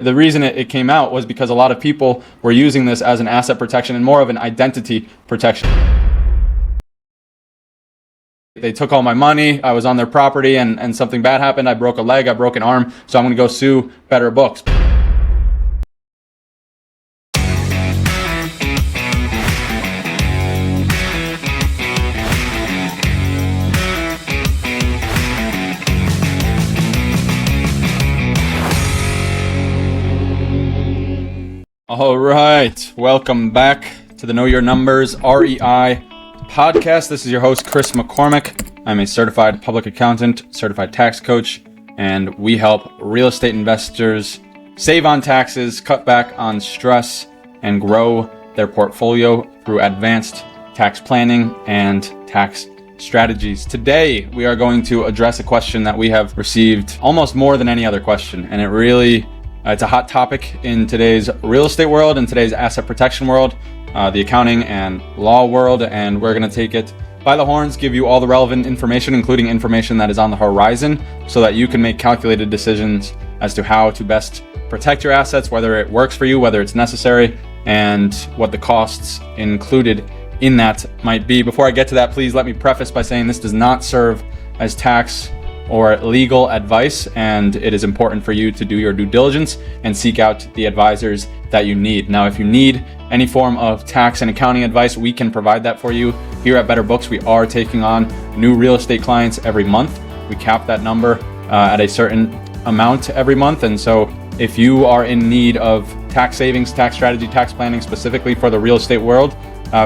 The reason it came out was because a lot of people were using this as an asset protection and more of an identity protection. They took all my money, I was on their property, and something bad happened. I broke a leg, I broke an arm, so I'm going to go sue Better Books. All right, welcome back to the Know Your Numbers REI podcast. This is your host, Chris McCormick. I'm a certified public accountant, certified tax coach, and we help real estate investors save on taxes, cut back on stress, and grow their portfolio through advanced tax planning and tax strategies. Today, we are going to address a question that we have received almost more than any other question, and it's a hot topic in today's real estate world, in today's asset protection world, the accounting and law world, and we're going to take it by the horns, give you all the relevant information, including information that is on the horizon, so that you can make calculated decisions as to how to best protect your assets, whether it works for you, whether it's necessary, and what the costs included in that might be. Before I get to that, please let me preface by saying this does not serve as tax or legal advice, and it is important for you to do your due diligence and seek out the advisors that you need. Now, if you need any form of tax and accounting advice, we can provide that for you. Here at Better Books, we are taking on new real estate clients every month. We cap that number at a certain amount every month, and so if you are in need of tax savings, tax strategy, tax planning specifically for the real estate world,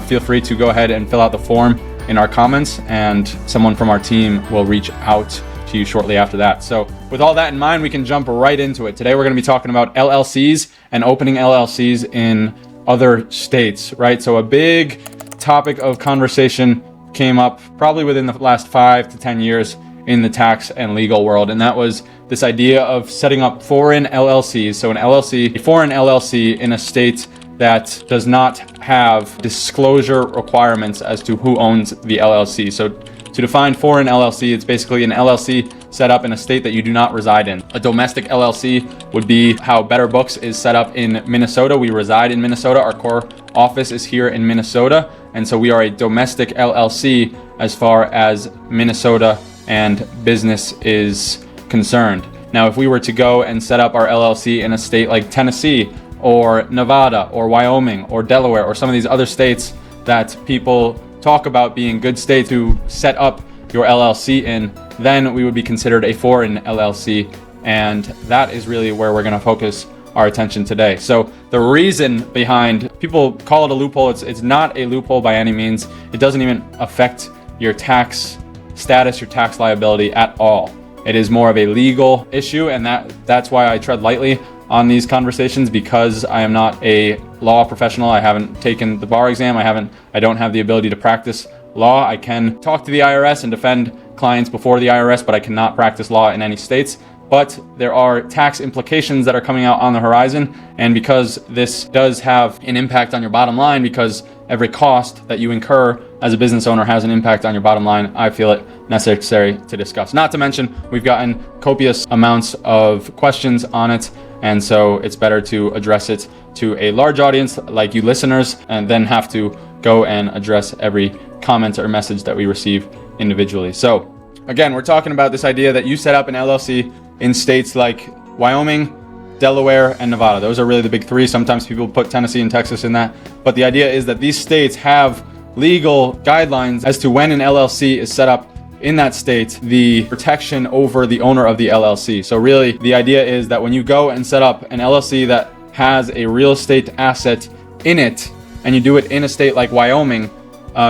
feel free to go ahead and fill out the form in our comments, and someone from our team will reach out to you shortly after that. So with all that in mind, we can jump right into it. Today we're going to be talking about LLCs and opening LLCs in other states, right? So a big topic of conversation came up probably within the last 5 to 10 years in the tax and legal world, and that was this idea of setting up foreign LLCs. So a foreign LLC in a state that does not have disclosure requirements as to who owns the LLC. So to define foreign LLC, it's basically an LLC set up in a state that you do not reside in. A domestic LLC would be how Better Books is set up in Minnesota. We reside in Minnesota. Our core office is here in Minnesota. And so we are a domestic LLC as far as Minnesota and business is concerned. Now, if we were to go and set up our LLC in a state like Tennessee or Nevada or Wyoming or Delaware or some of these other states that people talk about being good states to set up your LLC in, then we would be considered a foreign LLC, and that is really where we're going to focus our attention today. So the reason behind, people call it a loophole, it's not a loophole by any means. It doesn't even affect your tax status, your tax liability at all. It is more of a legal issue, and that's why I tread lightly on these conversations, because I am not a law professional. I haven't taken the bar exam. I don't have the ability to practice law. I can talk to the IRS and defend clients before the IRS, but I cannot practice law in any states. But there are tax implications that are coming out on the horizon, and because this does have an impact on your bottom line, because every cost that you incur as a business owner has an impact on your bottom line, I feel it necessary to discuss. Not to mention, we've gotten copious amounts of questions on it, and so it's better to address it to a large audience like you listeners, and then have to go and address every comment or message that we receive individually. So again, we're talking about this idea that you set up an LLC in states like Wyoming, Delaware, and Nevada. Those are really the big three. Sometimes people put Tennessee and Texas in that. But the idea is that these states have legal guidelines as to when an LLC is set up in that state, the protection over the owner of the LLC. So really, the idea is that when you go and set up an LLC that has a real estate asset in it, and you do it in a state like Wyoming,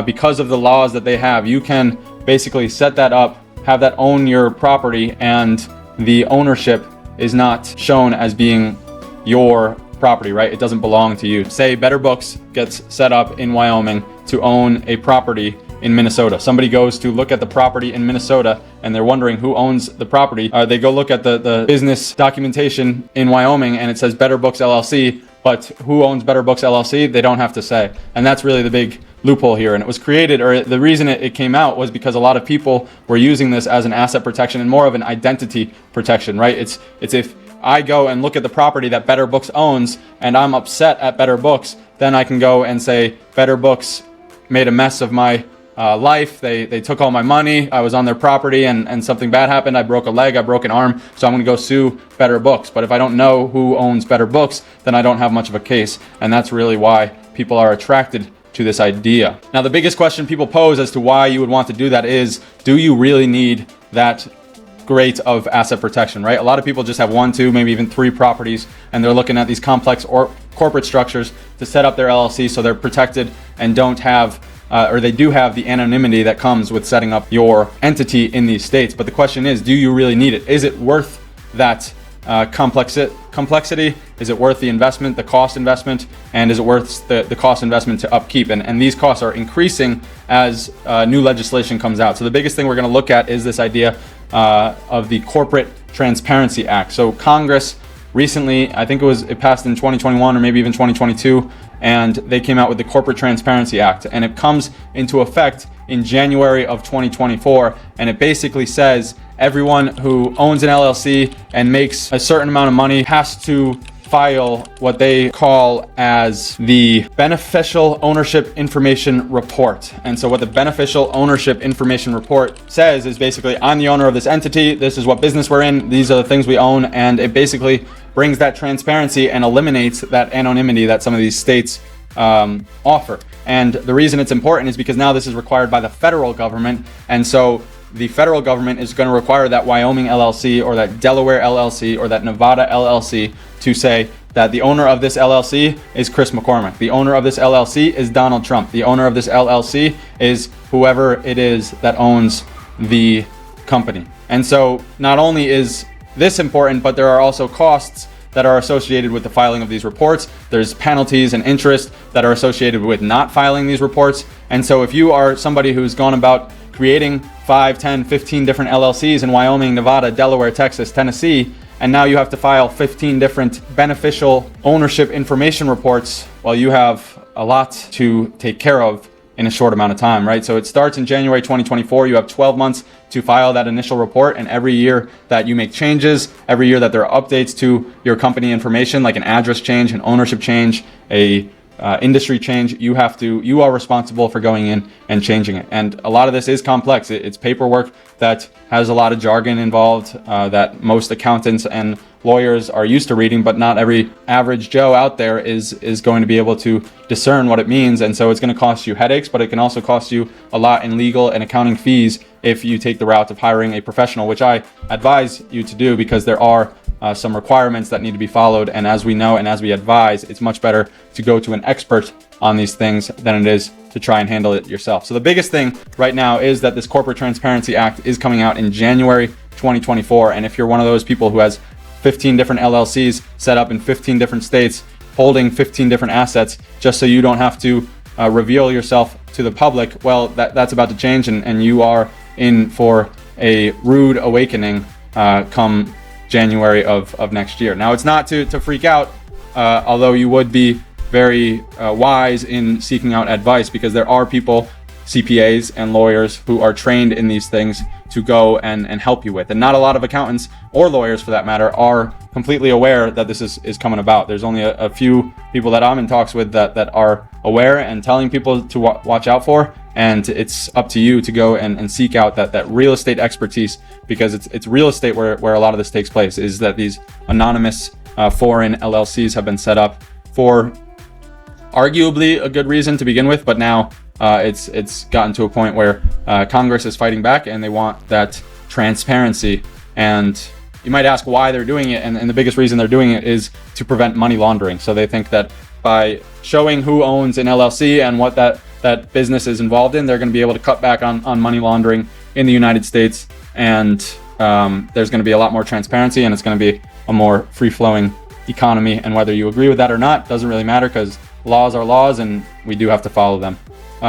because of the laws that they have, you can basically set that up, have that own your property, and the ownership is not shown as being your property, right? It doesn't belong to you. Say Better Books gets set up in Wyoming to own a property in Minnesota. Somebody goes to look at the property in Minnesota and they're wondering who owns the property. They go look at the business documentation in Wyoming and it says Better Books LLC, but who owns Better Books LLC? They don't have to say. And that's really the big loophole here. And it was created, or the reason it came out was because a lot of people were using this as an asset protection and more of an identity protection, right? It's if I go and look at the property that Better Books owns and I'm upset at Better Books, then I can go and say, Better Books made a mess of my life. They took all my money. I was on their property and something bad happened. I broke a leg, I broke an arm, so I'm going to go sue Better Books. But if I don't know who owns Better Books, then I don't have much of a case. And that's really why people are attracted to this idea. Now, the biggest question people pose as to why you would want to do that is, do you really need that great of asset protection, right? A lot of people just have 1, 2, maybe even 3 properties, and they're looking at these complex or corporate structures to set up their LLC so they're protected and don't have or they do have the anonymity that comes with setting up your entity in these states. But the question is, do you really need it? Is it worth that complexity? Is it worth the investment, the cost investment? And is it worth the cost investment to upkeep? And these costs are increasing as new legislation comes out. So the biggest thing we're going to look at is this idea of the Corporate Transparency Act. So Congress recently, I think it passed in 2021 or maybe even 2022, and they came out with the Corporate Transparency Act, and it comes into effect in January of 2024, and it basically says everyone who owns an LLC and makes a certain amount of money has to file what they call as the Beneficial Ownership Information Report. And so what the Beneficial Ownership Information Report says is basically, I'm the owner of this entity, this is what business we're in, these are the things we own, and it basically brings that transparency and eliminates that anonymity that some of these states offer. And the reason it's important is because now this is required by the federal government, and so the federal government is going to require that Wyoming LLC or that Delaware LLC or that Nevada LLC to say that the owner of this LLC is Chris McCormick. The owner of this LLC is Donald Trump. The owner of this LLC is whoever it is that owns the company. And so not only is this important, but there are also costs that are associated with the filing of these reports. There's penalties and interest that are associated with not filing these reports. And so if you are somebody who's gone about creating 5, 10, 15 different LLCs in Wyoming, Nevada, Delaware, Texas, Tennessee, and now you have to file 15 different beneficial ownership information reports, well, you have a lot to take care of in a short amount of time, right? So it starts in January 2024. You have 12 months to file that initial report, and every year that you make changes, every year that there are updates to your company information, like an address change, an ownership change, a industry change, you are responsible for going in and changing it. And a lot of this is complex. It's paperwork that has a lot of jargon involved that most accountants and lawyers are used to reading, but not every average Joe out there is going to be able to discern what it means. And so it's going to cost you headaches, but it can also cost you a lot in legal and accounting fees if you take the route of hiring a professional, which I advise you to do, because there are some requirements that need to be followed. And as we know and as we advise, it's much better to go to an expert on these things than it is to try and handle it yourself. So the biggest thing right now is that this Corporate Transparency Act is coming out in January 2024. And if you're one of those people who has 15 different LLCs set up in 15 different states, holding 15 different assets, just so you don't have to reveal yourself to the public, well, that's about to change, and you are in for a rude awakening come January of next year. Now, it's not to freak out, although you would be very wise in seeking out advice, because there are people, CPAs and lawyers, who are trained in these things to go and help you with. And not a lot of accountants or lawyers, for that matter, are completely aware that this is coming about. There's only a few people that I'm in talks with that are aware and telling people to watch out for. And it's up to you to go and seek out that real estate expertise, because it's real estate where a lot of this takes place, is that these anonymous foreign LLCs have been set up for arguably a good reason to begin with, but now it's gotten to a point where Congress is fighting back and they want that transparency. And you might ask why they're doing it, and the biggest reason they're doing it is to prevent money laundering. So they think that by showing who owns an LLC and what that business is involved in, they're going to be able to cut back on money laundering in the United States, and there's going to be a lot more transparency, and it's going to be a more free-flowing economy. And whether you agree with that or not doesn't really matter, because laws are laws and we do have to follow them.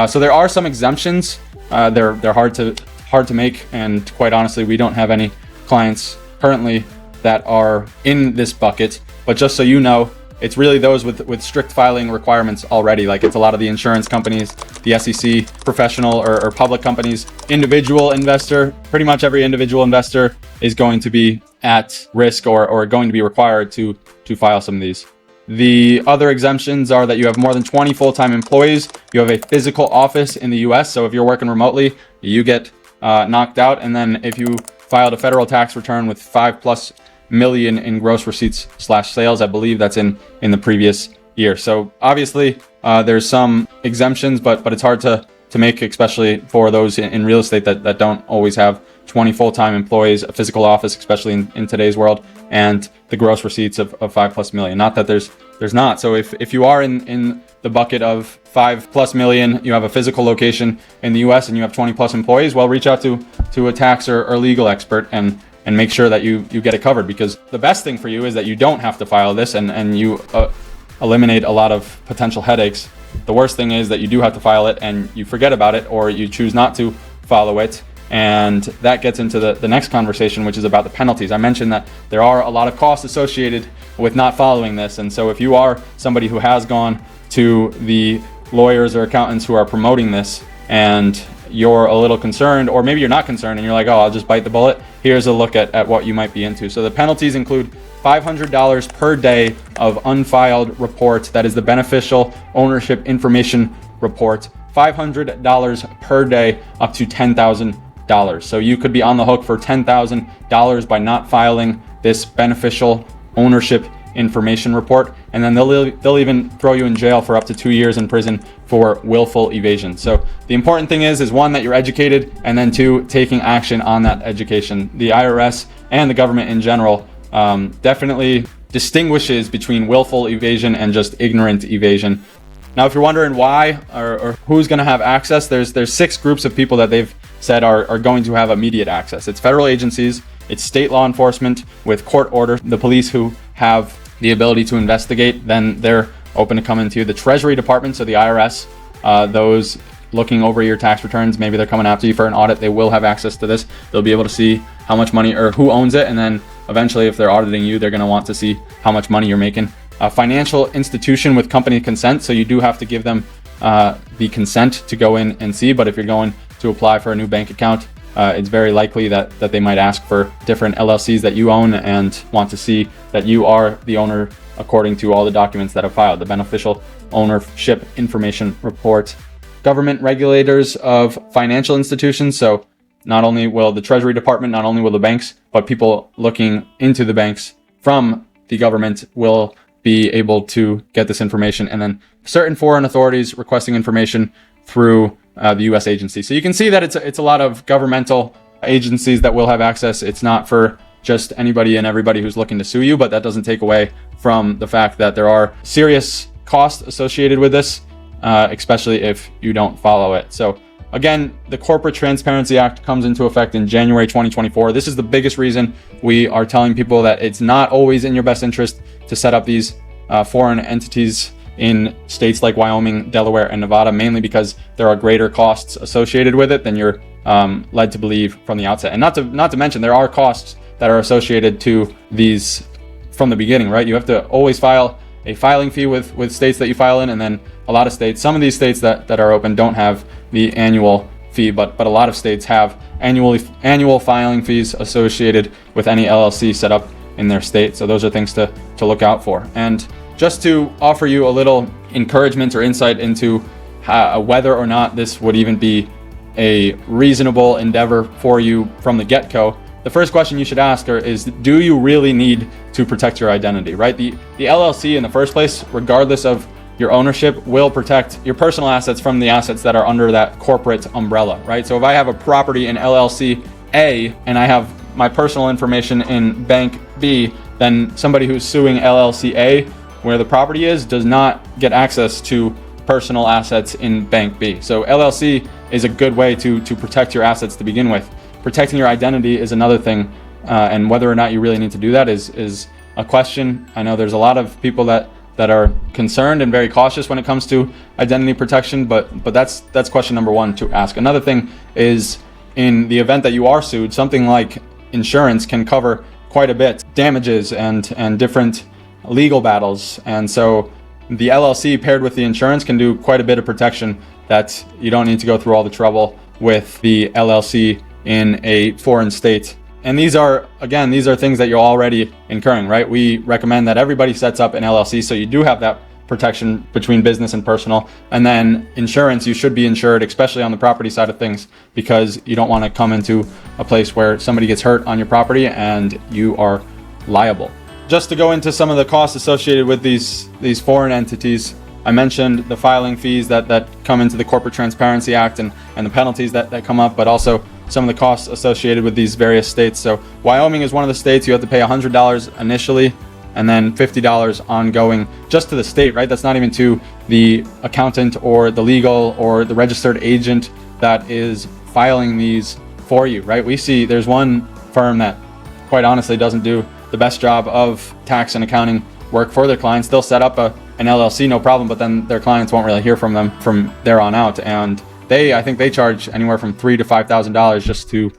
So there are some exemptions. They're hard to make, and quite honestly, we don't have any clients currently that are in this bucket. But just so you know, it's really those with strict filing requirements already. Like it's a lot of the insurance companies, the SEC, professional or public companies. Individual investor, pretty much every individual investor is going to be at risk or going to be required to file some of these. The other exemptions are that you have more than 20 full-time employees, you have a physical office in the US, so if you're working remotely, you get knocked out, and then if you filed a federal tax return with 5+ million in gross receipts / sales, I believe that's in the previous year. So obviously there's some exemptions, but it's hard to make, especially for those in real estate that don't always have 20 full-time employees, a physical office, especially in today's world, and the gross receipts of 5+ million. Not that there's not. So if you are in the bucket of 5+ million, you have a physical location in the US and you have 20+ employees, well, reach out to a tax or legal expert and make sure that you get it covered, because the best thing for you is that you don't have to file this and you eliminate a lot of potential headaches. The worst thing is that you do have to file it and you forget about it, or you choose not to follow it. And that gets into the next conversation, which is about the penalties. I mentioned that there are a lot of costs associated with not following this. And so if you are somebody who has gone to the lawyers or accountants who are promoting this and you're a little concerned, or maybe you're not concerned and you're like, oh, I'll just bite the bullet, here's a look at what you might be into. So the penalties include $500 per day of unfiled report. That is the beneficial ownership information report. $500 per day up to $10,000. So you could be on the hook for $10,000 by not filing this beneficial ownership information report, and then they'll even throw you in jail for up to 2 years in prison for willful evasion. So the important thing is one, that you're educated, and then two, taking action on that education. The IRS and the government in general definitely distinguishes between willful evasion and just ignorant evasion. Now, if you're wondering why or who's going to have access, there's 6 groups of people that they've said are going to have immediate access. It's federal agencies, it's state law enforcement with court order, the police who have the ability to investigate, then they're open to come into the Treasury Department, so the IRS, those looking over your tax returns, maybe they're coming after you for an audit, they will have access to this. They'll be able to see how much money or who owns it, and then eventually if they're auditing you, they're going to want to see how much money you're making. A financial institution with company consent, so you do have to give them the consent to go in and see, but if you're going to apply for a new bank account, it's very likely that they might ask for different LLCs that you own and want to see that you are the owner according to all the documents that are filed, the beneficial ownership information report. Government regulators of financial institutions, so not only will the Treasury Department, not only will the banks, but people looking into the banks from the government will be able to get this information, and then certain foreign authorities requesting information through the U.S. agency. So you can see that it's a lot of governmental agencies that will have access. It's not for just anybody and everybody who's looking to sue you, but that doesn't take away from the fact that there are serious costs associated with this, especially if you don't follow it. So again, the Corporate Transparency Act comes into effect in January 2024. This is the biggest reason we are telling people that it's not always in your best interest to set up these foreign entities in states like Wyoming, Delaware, and Nevada, mainly because there are greater costs associated with it than you're led to believe from the outset. And not to mention, there are costs that are associated to these from the beginning, right? You have to always file a filing fee with states that you file in, and then a lot of states, some of these states that are open don't have the annual fee, but a lot of states have annual filing fees associated with any LLC set up in their state. So those are things to look out for. And just to offer you a little encouragement or insight into whether or not this would even be a reasonable endeavor for you from the get-go, the first question you should ask is, do you really need to protect your identity, right? The LLC in the first place, regardless of your ownership, will protect your personal assets from the assets that are under that corporate umbrella, right? So if I have a property in LLC A and I have my personal information in Bank B, then somebody who's suing LLC A, where the property is, does not get access to personal assets in Bank B. So LLC is a good way to protect your assets to begin with. Protecting your identity is another thing, and whether or not you really need to do that is a question. I know there's a lot of people that are concerned and very cautious when it comes to identity protection, but that's question number one to ask. Another thing is, in the event that you are sued, something like insurance can cover quite a bit, damages and different legal battles. And so the LLC paired with the insurance can do quite a bit of protection that you don't need to go through all the trouble with the LLC in a foreign state. And these are things that you're already incurring, right? We recommend that everybody sets up an LLC so you do have that protection between business and personal. And then insurance, you should be insured, especially on the property side of things, because you don't want to come into a place where somebody gets hurt on your property and you are liable. Just to go into some of the costs associated with these foreign entities, I mentioned the filing fees that come into the Corporate Transparency Act and the penalties that come up, but also some of the costs associated with these various states. So Wyoming is one of the states. You have to pay $100 initially and then $50 ongoing just to the state, right? That's not even to the accountant or the legal or the registered agent that is filing these for you, right? We see there's one firm that quite honestly doesn't do the best job of tax and accounting work for their clients. They'll set up an LLC, no problem, but then their clients won't really hear from them from there on out. And I think they charge anywhere from $3,000 to $5,000 just to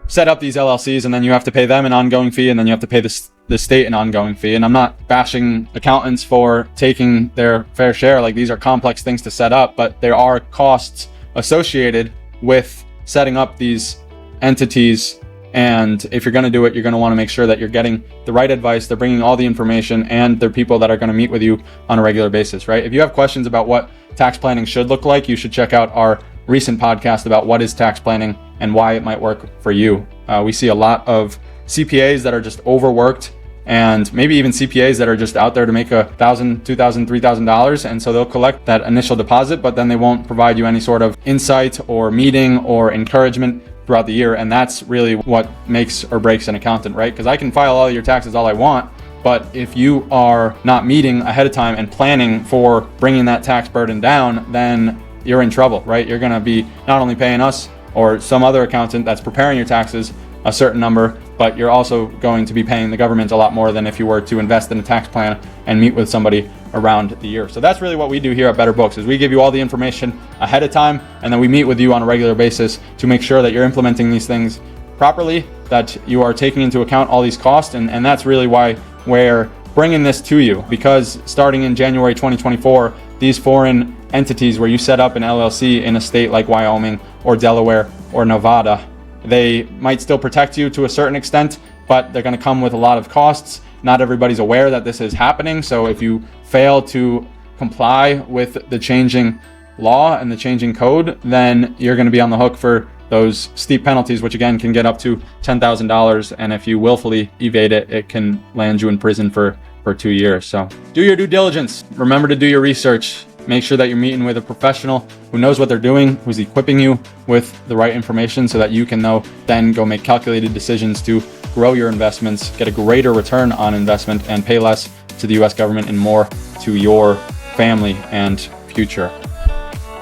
set up these LLCs, and then you have to pay them an ongoing fee, and then you have to pay the state an ongoing fee. And I'm not bashing accountants for taking their fair share. Like, these are complex things to set up, but there are costs associated with setting up these entities. And if you're going to do it, you're going to want to make sure that you're getting the right advice. They're bringing all the information, and they're people that are going to meet with you on a regular basis, right? If you have questions about what tax planning should look like, you should check out our recent podcast about what is tax planning and why it might work for you. We see a lot of CPAs that are just overworked, and maybe even CPAs that are just out there to make $1,000, $2,000, $3,000. And so they'll collect that initial deposit, but then they won't provide you any sort of insight or meeting or encouragement throughout the year. And that's really what makes or breaks an accountant, right? Because I can file all your taxes all I want, but if you are not meeting ahead of time and planning for bringing that tax burden down, then you're in trouble, right? You're going to be not only paying us or some other accountant that's preparing your taxes a certain number, but you're also going to be paying the government a lot more than if you were to invest in a tax plan and meet with somebody around the year. So that's really what we do here at Better Books, is we give you all the information ahead of time, and then we meet with you on a regular basis to make sure that you're implementing these things properly, that you are taking into account all these costs. And that's really why we're bringing this to you, because starting in January 2024, these foreign entities where you set up an LLC in a state like Wyoming or Delaware or Nevada, they might still protect you to a certain extent, but they're going to come with a lot of costs. Not everybody's aware that this is happening. So if you fail to comply with the changing law and the changing code, then you're going to be on the hook for those steep penalties, which again can get up to $10,000. And if you willfully evade it, it can land you in prison for 2 years. So do your due diligence. Remember to do your research. Make sure that you're meeting with a professional who knows what they're doing, who's equipping you with the right information so that you can then go make calculated decisions to grow your investments, get a greater return on investment, and pay less to the U.S. government and more to your family and future.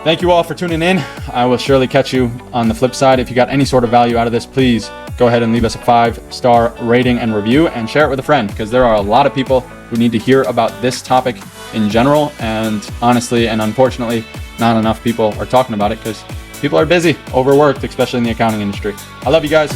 Thank you all for tuning in. I will surely catch you on the flip side. If you got any sort of value out of this, please go ahead and leave us a 5-star rating and review, and share it with a friend, because there are a lot of people who need to hear about this topic in general. And honestly and unfortunately, not enough people are talking about it because people are busy, overworked, especially in the accounting industry. I love you guys.